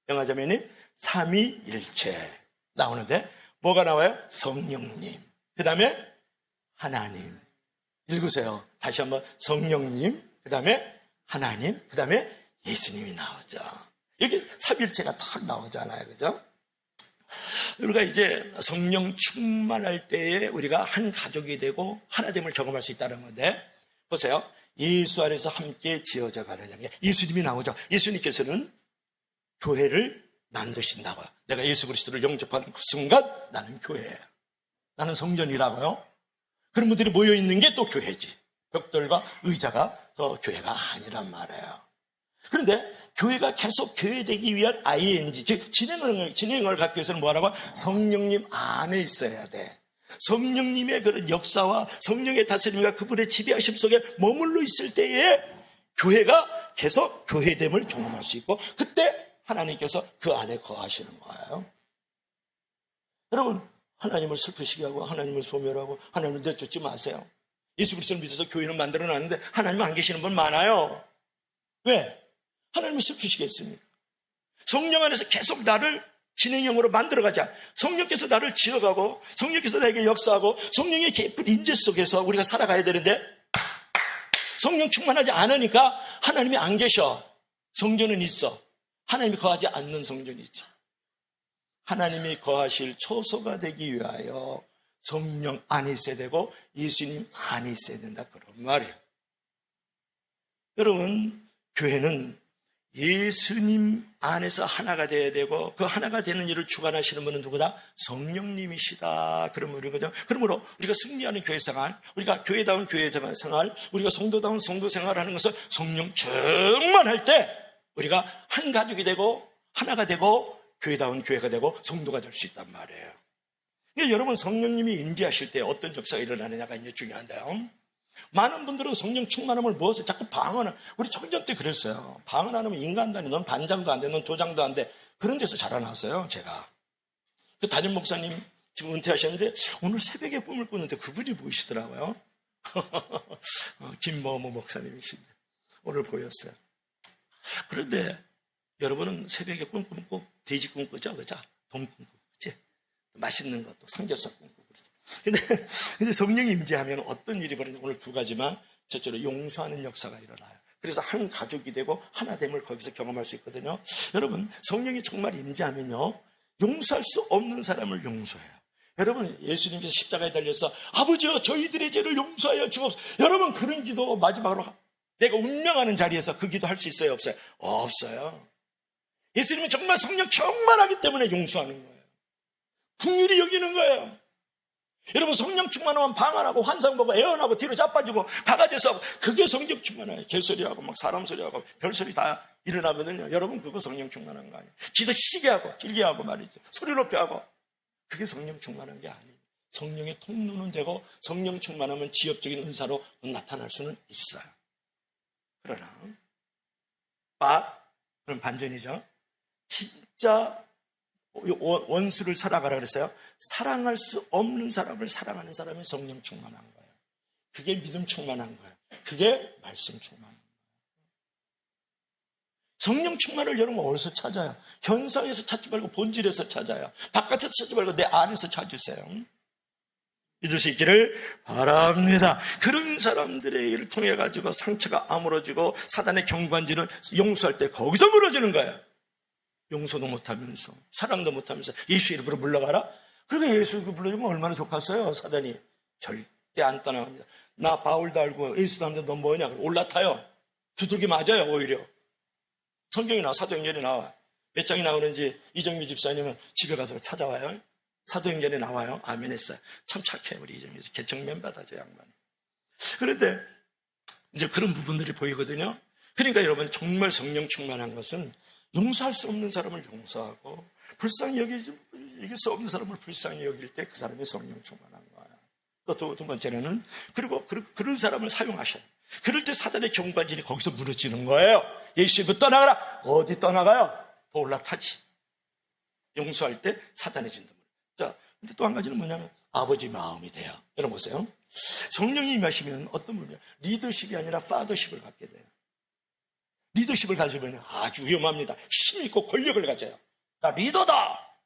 영화자매님 삼위일체 나오는데 뭐가 나와요? 성령님, 그 다음에 하나님. 읽으세요. 다시 한번 성령님, 그 다음에 하나님, 그 다음에 예수님이 나오죠. 여기 삼위일체가 딱 나오잖아요. 그죠? 우리가 이제 성령 충만할 때에 우리가 한 가족이 되고 하나됨을 경험할 수 있다는 건데, 보세요. 예수 안에서 함께 지어져 가는 게 예수님이 나오죠. 예수님께서는 교회를 만드신다고요. 내가 예수 그리스도를 영접한 그 순간 나는 교회예요. 나는 성전이라고요. 그런 분들이 모여있는 게 또 교회지. 벽돌과 의자가 교회가 아니란 말이에요. 그런데 교회가 계속 교회되기 위한 ING, 즉 진행을 갖기 위해서는 뭐하라고? 성령님 안에 있어야 돼. 성령님의 그런 역사와 성령의 다스림과 그분의 지배하심 속에 머물러 있을 때에 교회가 계속 교회됨을 경험할 수 있고, 그때 하나님께서 그 안에 거하시는 거예요. 여러분, 하나님을 슬프시게 하고 하나님을 소멸하고 하나님을 내쫓지 마세요. 예수 그리스도를 믿어서 교회는 만들어놨는데 하나님 안 계시는 분 많아요. 왜? 하나님을 슬프시게 했습니다. 성령 안에서 계속 나를 진행형으로 만들어가자. 성령께서 나를 지어가고 성령께서 나에게 역사하고 성령의 깊은 임재 속에서 우리가 살아가야 되는데, 성령 충만하지 않으니까 하나님이 안 계셔. 성전은 있어. 하나님이 거하지 않는 성전이 있지. 하나님이 거하실 처소가 되기 위하여 성령 안에 있어야 되고 예수님 안에 있어야 된다, 그런 말이에요. 여러분, 교회는 예수님 안에서 하나가 되어야 되고, 그 하나가 되는 일을 주관하시는 분은 누구다? 성령님이시다, 그런 말이거든요. 그러므로 우리가 승리하는 교회 생활, 우리가 교회다운 교회 생활, 우리가 성도다운 성도 생활을 하는 것은 성령 충만할 때 우리가 한 가족이 되고 하나가 되고 교회다운 교회가 되고 성도가 될 수 있단 말이에요. 그러니까 여러분, 성령님이 임재하실 때 어떤 역사가 일어나느냐가 이제 중요한데요. 많은 분들은 성령 충만함을 무엇을 자꾸 방언을, 우리 청년 때 그랬어요. 방언 안 하면 인간도 아니, 넌 반장도 안 돼, 넌 조장도 안 돼. 그런 데서 자라났어요, 제가. 그 담임 목사님 지금 은퇴하셨는데 오늘 새벽에 꿈을 꾸는데 그분이 보이시더라고요. 김모모 목사님이신데 오늘 보였어요. 그런데 여러분은 새벽에 꿈 꾸고 돼지 꿈 꾸죠, 그죠? 돈 꿈 꾸고, 그치? 맛있는 것도 삼겹살 꿈 꾸고. 근데 성령이 임재하면 어떤 일이 벌어지냐? 오늘 두 가지만 저쪽으로 용서하는 역사가 일어나요. 그래서 한 가족이 되고 하나됨을 거기서 경험할 수 있거든요. 여러분, 성령이 정말 임재하면요, 용서할 수 없는 사람을 용서해요. 여러분, 예수님께서 십자가에 달려서 아버지여 저희들의 죄를 용서하여 주옵소서. 여러분, 그런 기도 마지막으로 내가 운명하는 자리에서 그 기도 할 수 있어요, 없어요? 없어요. 예수님은 정말 성령 충만하기 때문에 용서하는 거예요. 긍휼히 여기는 거예요. 여러분, 성령 충만하면 방언하고 환상보고 애언하고 뒤로 자빠지고 바가지에서 하고, 그게 성령 충만해요. 개소리하고 막 사람 소리하고 별소리 다 일어나거든요. 여러분, 그거 성령 충만한 거 아니에요. 기도 시게 하고 길게 하고 말이죠. 소리 높이 하고. 그게 성령 충만한 게 아니에요. 성령의 통로는 되고 성령 충만하면 지엽적인 은사로 나타날 수는 있어요. 그러나 그럼 반전이죠. 진짜 원수를 사랑하라 그랬어요. 사랑할 수 없는 사람을 사랑하는 사람이 성령 충만한 거예요. 그게 믿음 충만한 거예요. 그게 말씀 충만한 거예요. 성령 충만을 여러분 어디서 찾아요? 현상에서 찾지 말고 본질에서 찾아요. 바깥에서 찾지 말고 내 안에서 찾으세요. 믿을 수 있기를 바랍니다. 그런 사람들의 일을 통해 가지고 상처가 아물어지고 사단의 경관지는 용서할 때 거기서 무너지는 거예요. 용서도 못하면서 사랑도 못하면서 예수 이름으로 물러가라? 그러니까 예수 이름으로 불러주면 얼마나 좋겠어요. 사단이 절대 안 떠나갑니다. 나 바울도 알고 예수도 하는데 너 뭐냐? 올라타요. 두들기 맞아요. 오히려 성경이 나와, 사도행전에 나와. 몇 장이 나오는지 이정미 집사님은 집에 가서 찾아와요. 사도행전에 나와요. 아멘 했어요. 참 착해, 우리 이정미 집. 개척면 받아, 저 양반이. 그런데 이제 그런 부분들이 보이거든요. 그러니까 여러분, 정말 성령 충만한 것은 용서할 수 없는 사람을 용서하고 불쌍히 여길 수 없는 사람을 불쌍히 여길 때 그 사람이 성령 충만한 거예요. 또 두 번째는, 그리고 그런 사람을 사용하셔요. 그럴 때 사단의 경관진이 거기서 무너지는 거예요. 예수님부터 떠나가라. 어디 떠나가요? 더 올라타지. 용서할 때 사단의 진동을. 자, 근데 또 한 가지는 뭐냐면 아버지 마음이 돼요. 여러분 보세요. 성령이 임하시면 어떤 분이냐, 리더십이 아니라 파더십을 갖게 돼요. 리더십을 가지면 아주 위험합니다. 힘 있고 권력을 가져요. 나 리더다.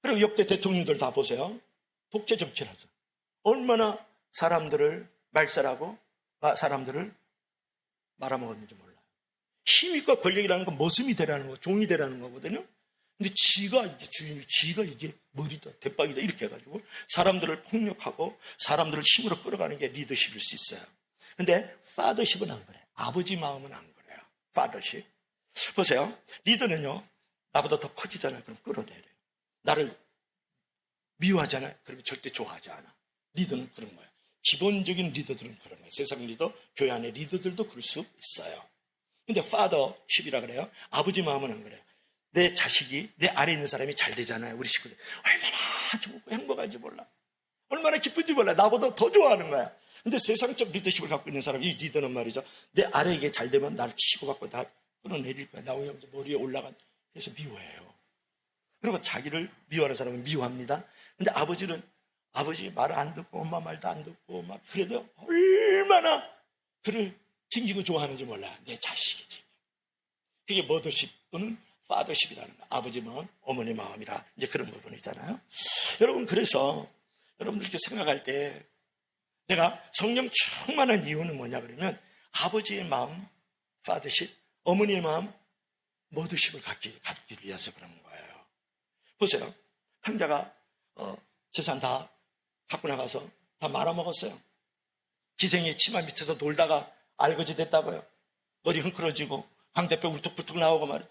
그리고 역대 대통령들 다 보세요. 독재 정치라서 얼마나 사람들을 말살하고 사람들을 말아먹었는지 몰라요. 힘 있고 권력이라는 건 머슴이 되라는 거, 종이 되라는 거거든요. 근데 지가 이제 주인이, 지가 이게 머리다, 대박이다 이렇게 해가지고 사람들을 폭력하고 사람들을 힘으로 끌어가는 게 리더십일 수 있어요. 근데 파더십은 안 그래요. 아버지 마음은 안 그래요. 파더십. 보세요. 리더는요, 나보다 더 커지잖아요. 그럼 끌어내려요. 나를 미워하잖아요. 그러면 절대 좋아하지 않아. 리더는 그런 거예요. 기본적인 리더들은 그런 거예요. 세상 리더, 교회 안의 리더들도 그럴 수 있어요. 근데 파더십이라 그래요. 아버지 마음은 안 그래요. 내 자식이, 내 아래에 있는 사람이 잘 되잖아요. 우리 식구들. 얼마나 좋고 행복한지 몰라. 얼마나 기쁜지 몰라. 나보다 더 좋아하는 거야. 근데 세상적 리더십을 갖고 있는 사람, 이 리더는 말이죠. 내 아래에 이게 잘 되면 나를 치고받고 다 끌어내릴 거야. 나오면 머리에 올라간. 그래서 미워해요. 그리고 자기를 미워하는 사람은 미워합니다. 근데 아버지는 아버지 말 안 듣고 엄마 말도 안 듣고 막 그래도 얼마나 그를 챙기고 좋아하는지 몰라. 내 자식이지. 그게 머더십 또는 파더십이라는 거. 아버지 마음, 어머니 마음이라 이제 그런 부분이 있잖아요. 여러분, 그래서 여러분들 이렇게 생각할 때 내가 성령 충만한 이유는 뭐냐 그러면 아버지의 마음, 파더십, 어머니의 마음, 머더십을 갖기 위해서 그런 거예요. 보세요. 탕자가 재산 다 갖고 나가서 다 말아먹었어요. 기생이 치마 밑에서 놀다가 알거지 됐다고요. 머리 흥크러지고 광대뼈 울뚝불뚝 나오고 말이죠.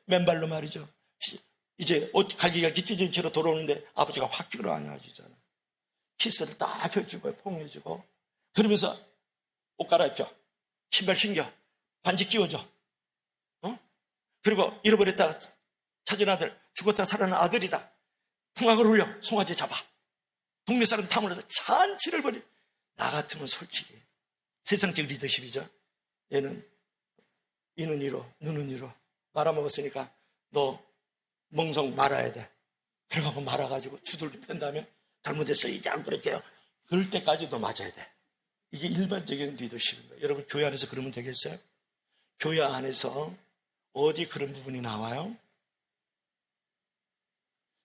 맨발로 말이죠. 이제 옷 갈기갈기 찢은 채로 돌아오는데 아버지가 확 끌어안아주잖아요. 키스를 딱 해주고 포옹해주고 그러면서 옷 갈아입혀, 신발 신겨, 반지 끼워줘. 그리고 잃어버렸다가 찾은 아들, 죽었다 살아난 아들이다. 풍악을 울려 송아지 잡아. 동네 사람 탐을 해서 잔치를 벌이. 나 같으면 솔직히 세상적 리더십이죠. 얘는 이는 이로 눈은 이로 말아먹었으니까 너 멍성 말아야 돼. 그래갖고 말아가지고 주둥이 편 다음에 잘못했어 이제 안 그럴게요. 그럴 때까지도 맞아야 돼. 이게 일반적인 리더십입니다. 여러분 교회 안에서 그러면 되겠어요? 교회 안에서 어디 그런 부분이 나와요?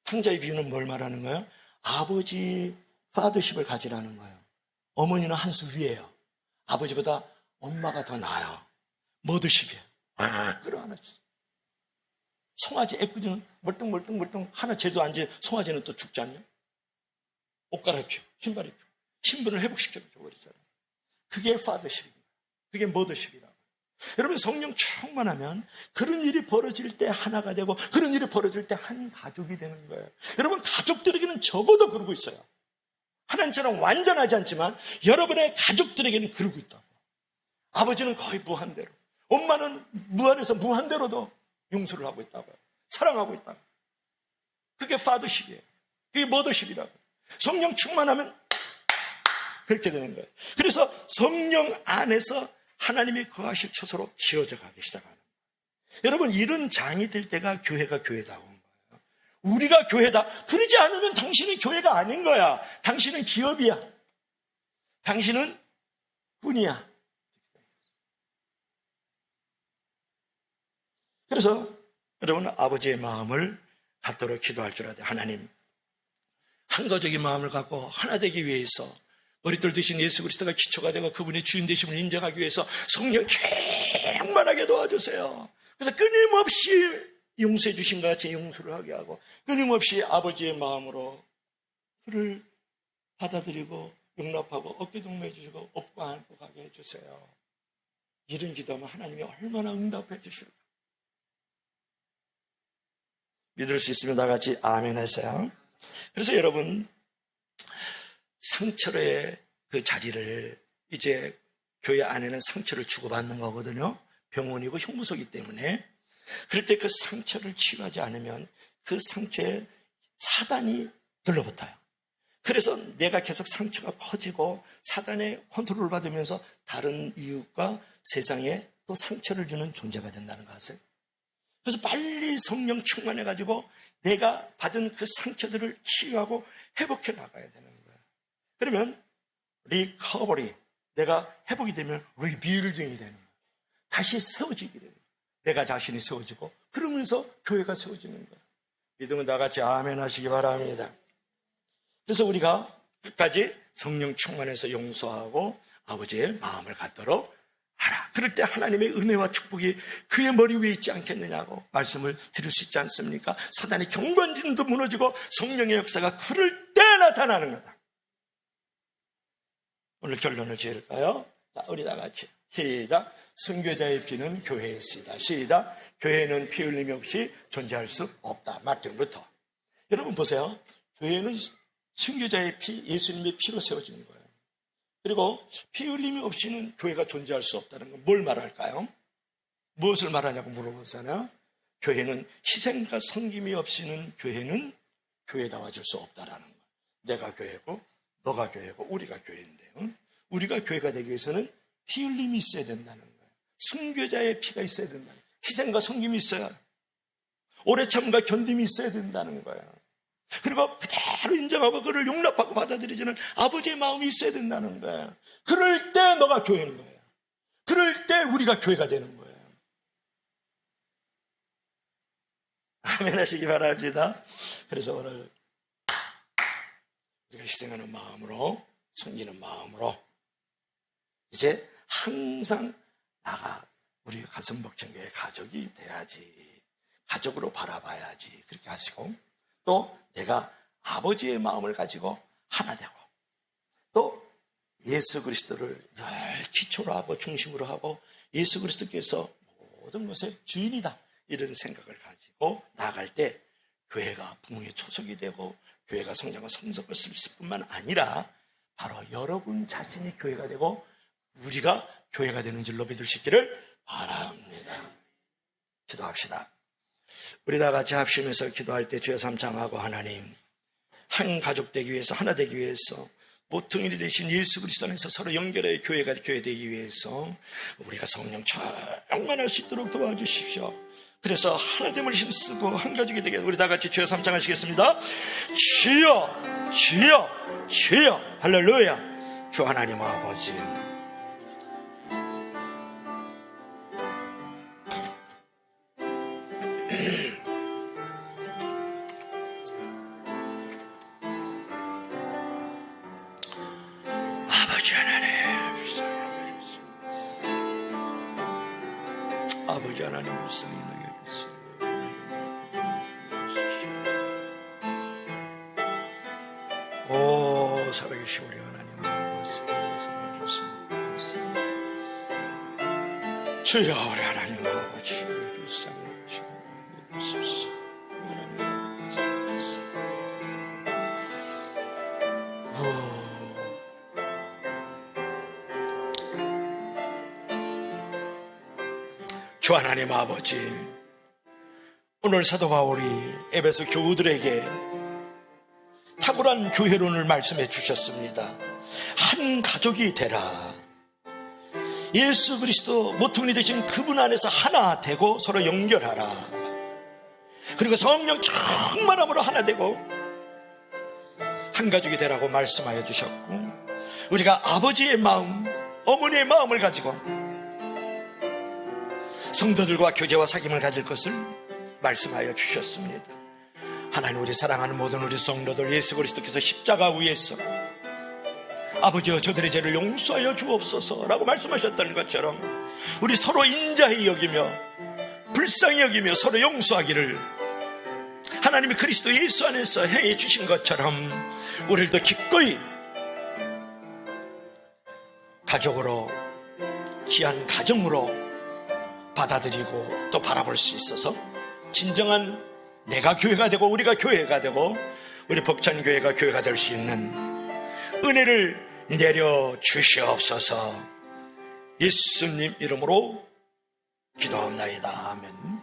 탕자의 비유는 뭘 말하는 거예요? 아버지 파더십을 가지라는 거예요. 어머니는 한 수 위에요. 아버지보다 엄마가 더 나아요. 머더십이에요. 끌어안아주세요. 송아지 애꿎은 멀뚱멀뚱 하나 쟤도 안 재, 송아지는 또 죽지 않냐? 옷 갈아입히고 신발 입히고 신분을 회복시켜주고 그러잖아요. 그게 파더십입니다. 그게 머더십이라고. 여러분 성령 충만하면 그런 일이 벌어질 때 하나가 되고 그런 일이 벌어질 때 한 가족이 되는 거예요. 여러분 가족들에게는 적어도 그러고 있어요. 하나님처럼 완전하지 않지만 여러분의 가족들에게는 그러고 있다고. 아버지는 거의 무한대로, 엄마는 무한에서 무한대로도 용서를 하고 있다고요. 사랑하고 있다고. 그게 파더십이에요. 그게 머더십이라고. 성령 충만하면 그렇게 되는 거예요. 그래서 성령 안에서 하나님이 거하실 처소로 지어져 가기 시작하는 거예요. 여러분 이런 장이 될 때가 교회가 교회다운 거예요. 우리가 교회다. 그러지 않으면 당신은 교회가 아닌 거야. 당신은 기업이야. 당신은 뿐이야. 그래서 여러분 아버지의 마음을 갖도록 기도할 줄 알아야. 하나님 한 가족의 마음을 갖고 하나 되기 위해서 머릿돌 대신 예수 그리스도가 기초가 되고 그분의 주인 되심을 인정하기 위해서 성령 충만하게 도와주세요. 그래서 끊임없이 용서해 주신 것 같이 용서를 하게 하고 끊임없이 아버지의 마음으로 그를 받아들이고 용납하고 어깨동무해 주시고 업고 안고 가게 해주세요. 이런 기도하면 하나님이 얼마나 응답해 주실까. 믿을 수 있으면 다 같이 아멘 하세요. 그래서 여러분 상처의 그 자리를 이제 교회 안에는 상처를 주고받는 거거든요. 병원이고 형무소이기 때문에. 그럴 때 그 상처를 치유하지 않으면 그 상처에 사단이 들러붙어요. 그래서 내가 계속 상처가 커지고 사단의 컨트롤을 받으면서 다른 이웃과 세상에 또 상처를 주는 존재가 된다는 거 아세요? 그래서 빨리 성령 충만해가지고 내가 받은 그 상처들을 치유하고 회복해 나가야 되는 거야. 그러면 리커버리, 내가 회복이 되면 리빌딩이 되는 거야. 다시 세워지게 되는 거야. 내가 자신이 세워지고 그러면서 교회가 세워지는 거야. 믿으면 다 같이 아멘 하시기 바랍니다. 그래서 우리가 끝까지 성령 충만해서 용서하고 아버지의 마음을 갖도록 하라. 그럴 때 하나님의 은혜와 축복이 그의 머리 위에 있지 않겠느냐고 말씀을 드릴 수 있지 않습니까? 사단의 경관진도 무너지고 성령의 역사가 그럴 때 나타나는 거다. 오늘 결론을 지을까요? 자, 우리 다 같이 시작. 순교자의 피는 교회에 쓰이다. 시작. 교회는 피 흘림이 없이 존재할 수 없다. 말씀부터. 여러분 보세요. 교회는 순교자의 피, 예수님의 피로 세워지는 거예요. 그리고 피 흘림이 없이는 교회가 존재할 수 없다는 건 뭘 말할까요? 무엇을 말하냐고 물어보잖아요. 교회는 희생과 섬김이 없이는 교회는 교회다워질 수 없다라는 거예요. 내가 교회고 너가 교회고 우리가 교회인데요. 우리가 교회가 되기 위해서는 피 흘림이 있어야 된다는 거예요. 순교자의 피가 있어야 된다는 거예요. 희생과 섬김이 있어야, 오래 참과 견딤이 있어야 된다는 거예요. 그리고 그대로 인정하고 그를 용납하고 받아들이지는 아버지의 마음이 있어야 된다는 거예요. 그럴 때 너가 교회인 거예요. 그럴 때 우리가 교회가 되는 거예요. 아멘 하시기 바랍니다. 그래서 오늘 우리가 희생하는 마음으로, 섬기는 마음으로 이제 항상 나가 우리 가슴벅천교회 가족이 돼야지, 가족으로 바라봐야지 그렇게 하시고, 또 내가 아버지의 마음을 가지고 하나 되고, 또 예수 그리스도를 늘 기초로 하고 중심으로 하고 예수 그리스도께서 모든 것의 주인이다 이런 생각을 가지고 나아갈 때 교회가 부흥의 초석이 되고 교회가 성장과 성석을 쓸 뿐만 아니라 바로 여러분 자신이 교회가 되고 우리가 교회가 되는 줄로 믿을 수 있기를 바랍니다. 기도합시다. 우리 다 같이 합심해서 기도할 때 주여 삼창하고, 하나님 한 가족 되기 위해서, 하나 되기 위해서, 모퉁이이 되신 예수 그리스도 안에서 서로 연결해 교회가 교회 되기 위해서 우리가 성령 충만할 수 있도록 도와주십시오. 그래서 하나됨을 힘쓰고 한 가족이 되게 우리 다 같이 주여 삼창하시겠습니다. 주여 주여 주여. 할렐루야. 주 하나님 아버지, 아버지 하나님 불쌍히 여기겠습니다. 오 살아계신 우리 하나님 아버지, 주여 우리 하나님 아버지 불쌍히 여기십시오. 하나님 아버지, 주 하나님 아버지, 오늘 사도 바울이 에베소 교우들에게 탁월한 교회론을 말씀해 주셨습니다. 한 가족이 되라. 예수 그리스도 모퉁이 되신 그분 안에서 하나 되고 서로 연결하라. 그리고 성령 충만함으로 하나 되고 한 가족이 되라고 말씀하여 주셨고, 우리가 아버지의 마음, 어머니의 마음을 가지고 성도들과 교제와 사귐을 가질 것을 말씀하여 주셨습니다. 하나님, 우리 사랑하는 모든 우리 성도들, 예수 그리스도께서 십자가 위에서 아버지여 저들의 죄를 용서하여 주옵소서라고 말씀하셨다는 것처럼 우리 서로 인자히 여기며 불쌍히 여기며 서로 용서하기를 하나님이 그리스도 예수 안에서 행해 주신 것처럼 우리도 기꺼이 가족으로, 귀한 가정으로 받아들이고 또 바라볼 수 있어서 진정한 내가 교회가 되고 우리가 교회가 되고 우리 벅찬교회가 교회가 될 수 있는 은혜를 내려주시옵소서. 예수님 이름으로 기도합나이다. 아멘.